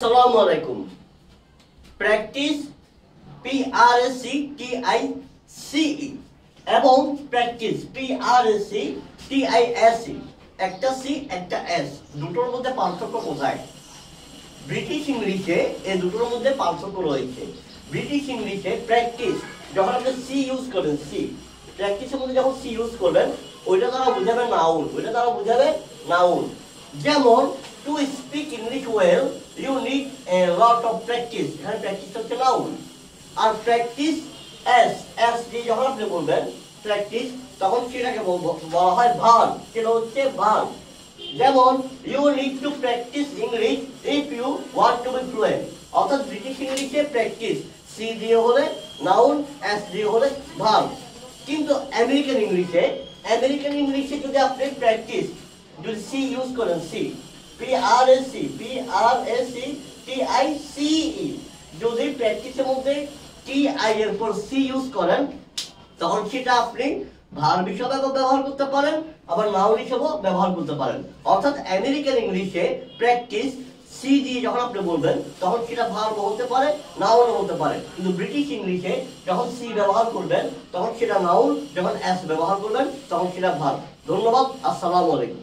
আসসালামু আলাইকুম। Practice PRACTICE এবং প্র্যাকটিস PRACTISE, একটা সি একটা এস, দুটোর মধ্যে পার্থক্য কোথায়? ব্রিটিশ ইংলিশে এই দুটোর মধ্যে পার্থক্য রয়েছে। ব্রিটিশ ইংলিশে প্র্যাকটিস যখন আপনি সি ইউজ করেন, সি প্র্যাকটিসের মধ্যে যখন সি ইউজ করবেন ওইটা দ্বারা বুঝাবে নাউন, নাউন। যেমন to speak English well you need a lot of practice, এখানে প্র্যাকটিস হচ্ছে নাউন। আর প্র্যাকটিস এস, এস দিয়ে যখন আপনি বলবেন প্র্যাকটিস, তখন সেটাকে বলা হয় ভার্ব, সেটা হচ্ছে ভার্ব। যেমন you need to practice English if you want to be fluent, অর্থাৎ ব্রিটিশ ইংলিশে প্র্যাকটিস সি দিয়ে হলে নাউন, এস দিয়ে হলে ভার্ব। কিন্তু আমেরিকান ইংলিশে যদি আপনি প্র্যাকটিস যদি সি ইউজ করেন, সি PRACTICE, যদি প্র্যাকটিসের মধ্যে TI এর পর সি ইউজ করেন তখন সেটা আপনি ভার্ব হিসেবেও ব্যবহার করতে পারেন, আবার নাউন হিসেবেও ব্যবহার করতে পারেন। অর্থাৎ আমেরিকান ইংলিশে প্র্যাকটিস সি দিয়ে যখন আপনি বলবেন তখন সেটা ভার্ব হতে পারে, নাউনও হতে পারে। কিন্তু ব্রিটিশ ইংলিশে যখন সি ব্যবহার করবেন তখন সেটা নাউন, যখন এস ব্যবহার করবেন তখন সেটা ভার্ব। ধন্যবাদ। আসসালামু আলাইকুম।